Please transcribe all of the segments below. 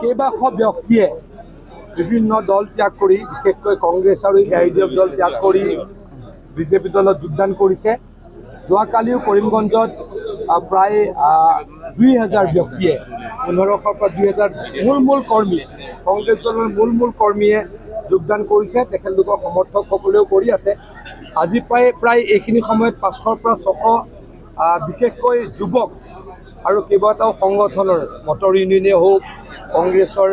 কেইবাশ ব্যক্তিয়ে বিভিন্ন দল ত্যাগ কৰি বিশেষকৈ কংগ্ৰেছ আৰু এআইডিএফ দল ত্যাগ কৰি বিজেপি দলত যোগদান কৰিছে। যোৱাকালিও কৰিমগঞ্জত প্ৰায় 2000 ব্যক্তিয়ে 1500 পৰা 2000 মূল কৰ্মী কংগ্ৰেছ দলৰ মূল কৰ্মীয়ে যোগদান কৰিছে। তেখেতলোকৰ সমৰ্থকসকলেও কৰি আছে। আজি প্ৰায় এইখিনি সময়ত 500 পৰা 600 বিশেষকৈ যুৱক আৰু কেইবাটাও সংগঠনৰ মটৰ ইউনিয়নে হওক, কংগ্ৰেছৰ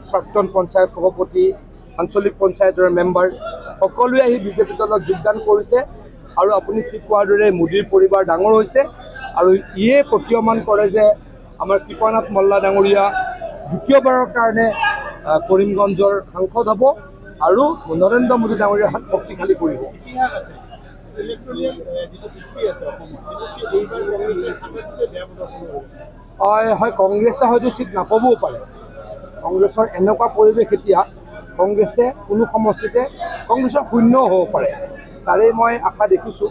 প্ৰাক্তন পঞ্চায়ত সভাপতি, আঞ্চলিক পঞ্চায়তৰ মেম্বাৰ সকলোৱে আহি বিজেপি দলত যোগদান কৰিছে। আৰু আপুনি ঠিক কোৱাৰ দৰে মোদীৰ পৰিবাৰ ডাঙৰ হৈছে আৰু ইয়ে প্ৰতীয়মান কৰে যে আমাৰ কৃপানাথ মল্লা ডাঙৰীয়া দ্বিতীয়বাৰৰ কাৰণে কৰিমগঞ্জৰ সাংসদ হ'ব আৰু নৰেন্দ্ৰ মোদী ডাঙৰীয়াৰ হাত শক্তিশালী কৰিব। হয়, কংগ্ৰেছে হয়তো চিট নাপাবও পাৰে। কংগ্ৰেছৰ এনেকুৱা পৰিৱেশ এতিয়া, কংগ্ৰেছে কোনো সমষ্টিতে কংগ্ৰেছৰ শূন্যও হ'ব পাৰে, তাৰেই মই আশা দেখিছোঁ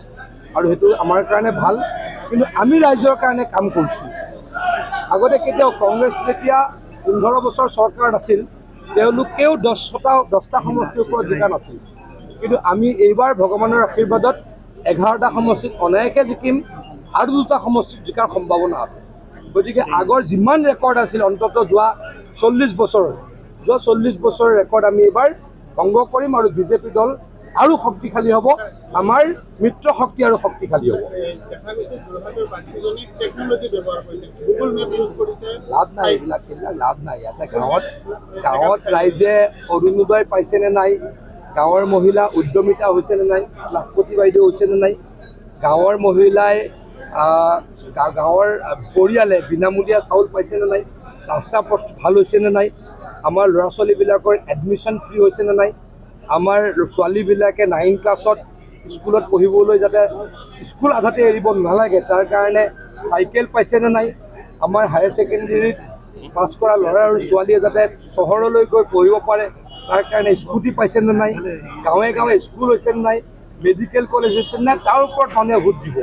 আৰু সেইটো আমাৰ কাৰণে ভাল। কিন্তু আমি ৰাইজৰ কাৰণে কাম কৰিছোঁ। আগতে কেতিয়াও কংগ্ৰেছ যেতিয়া 15 বছৰ চৰকাৰত আছিল, তেওঁলোকেও 10টা সমষ্টিৰ ওপৰত জিকা নাছিল। কিন্তু আমি এইবাৰ ভগৱানৰ আশীৰ্বাদত 11টা সমষ্টিত অনায়াসে জিকিম আৰু 2টা সমষ্টিত জিকাৰ সম্ভাৱনা আছে। গতিকে আগৰ যিমান ৰেকৰ্ড আছিল অন্ততঃ যোৱা 40 বছৰৰ ৰেকৰ্ড আমি এইবাৰ ভংগ কৰিম আৰু বিজেপি দল আৰু শক্তিশালী হ'ব, আমাৰ মিত্ৰ শক্তি আৰু শক্তিশালী হ'ব। লাভ নাই, এইবিলাক লাভ নাই। ইয়াতে গাঁৱত ৰাইজে অৰুণোদয় পাইছেনে নাই, গাঁৱৰ মহিলা উদ্যমিতা হৈছেনে নাই, লাখপতি বাইদেউ হৈছেনে নাই, গাঁৱৰ মহিলাই গাঁৱৰ পৰিয়ালে বিনামূলীয়া চাউল পাইছেনে নাই, ৰাস্তা পথ ভাল হৈছেনে নাই, আমাৰ ল'ৰা ছোৱালীবিলাকৰ এডমিশ্যন ফ্ৰী হৈছেনে নাই, আমাৰ ছোৱালীবিলাকে 9 ক্লাছত স্কুলত পঢ়িবলৈ যাতে স্কুল আধাতে এৰিব নালাগে তাৰ কাৰণে চাইকেল পাইছেনে নাই, আমাৰ হায়াৰ ছেকেণ্ডেৰীত পাছ কৰা ল'ৰা আৰু ছোৱালীয়ে যাতে চহৰলৈ গৈ পঢ়িব পাৰে তাৰ কাৰণে স্কুটি পাইছেনে নাই, গাঁৱে গাঁৱে স্কুল হৈছেনে নাই, মেডিকেল কলেজ হৈছেনে নাই, তাৰ ওপৰত মানুহে ভোট দিব।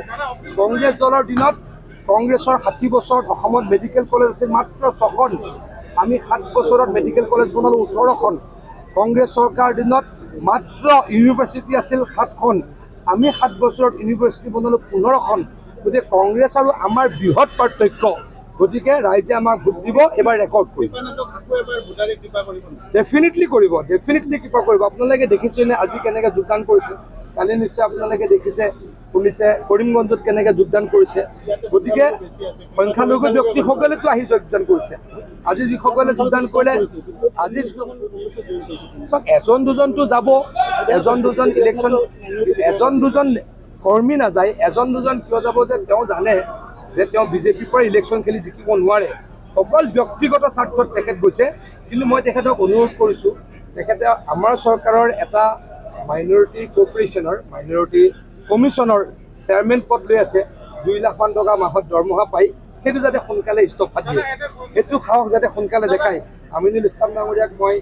কংগ্ৰেছ দলৰ দিনত কংগ্ৰেছৰ 60 বছৰত অসমত মেডিকেল কলেজ আছিল মাত্ৰ 6খন। আমি 7 বছৰত মেডিকেল কলেজ বনালোঁ 18খন। কংগ্ৰেছ চৰকাৰৰ দিনত মাত্ৰ ইউনিভাৰ্চিটি আছিল 7খন। আমি 7 বছৰত ইউনিভাৰ্চিটি বনালোঁ 15খন। গতিকে কংগ্ৰেছ আৰু আমাৰ বৃহৎ পাৰ্থক্য। গতিকে ৰাইজে আমাক ভোট দিব, এবাৰ ৰেকৰ্ড কৰিব। ডেফিনেটলি কৃপা কৰিব। আপোনালোকে দেখিছেনে আজি কেনেকৈ যোগদান কৰিছে? কালি নিশ্চয় আপোনালোকে দেখিছে শুনিছে কৰিমগঞ্জত কেনেকৈ যোগদান কৰিছে। গতিকে সংখ্যালঘু ব্যক্তিসকলেতো আহি যোগদান কৰিছে। আজি যিসকলে যোগদান কৰিলে, আজি চাওক এজন দুজনটো যাব, এজন দুজন কৰ্মী নাযায়। এজন দুজন কিয় যাব যে তেওঁ জানে যে তেওঁ বিজেপিৰ পৰা ইলেকশ্যন খেলি জিকিব নোৱাৰে। অকল ব্যক্তিগত স্বাৰ্থত তেখেত গৈছে। কিন্তু মই তেখেতক অনুৰোধ কৰিছোঁ, তেখেতে আমাৰ চৰকাৰৰ এটা মাইনৰিটি কমিশ্যনৰ চেয়াৰমেন পদ লৈ আছে, 2 লাখ মান টকা মাহত দৰমহা পায়। সেইটো যাতে সোনকালে ইস্তফা দিয়ে, সেইটো সাহস যাতে সোনকালে দেখায়। আমিনুল ইছলাম ডাঙৰীয়াক মই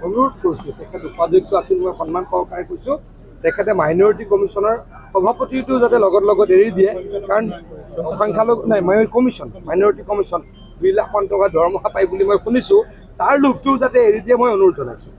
অনুৰোধ কৰিছোঁ, তেখেত উপাধ্যক্ষ আছিল, মই সন্মান সহকাৰে কৈছোঁ তেখেতে মাইনৰিটি কমিশ্যনৰ সভাপতিটো যাতে লগত এৰি দিয়ে। কাৰণ সংখ্যালঘু নাই, মাইনৰিটি কমিশ্যন 2 লাখ মান টকা দৰমহা পায় বুলি মই শুনিছোঁ। তাৰ লোকটো যাতে এৰি দিয়ে মই অনুৰোধ জনাইছোঁ।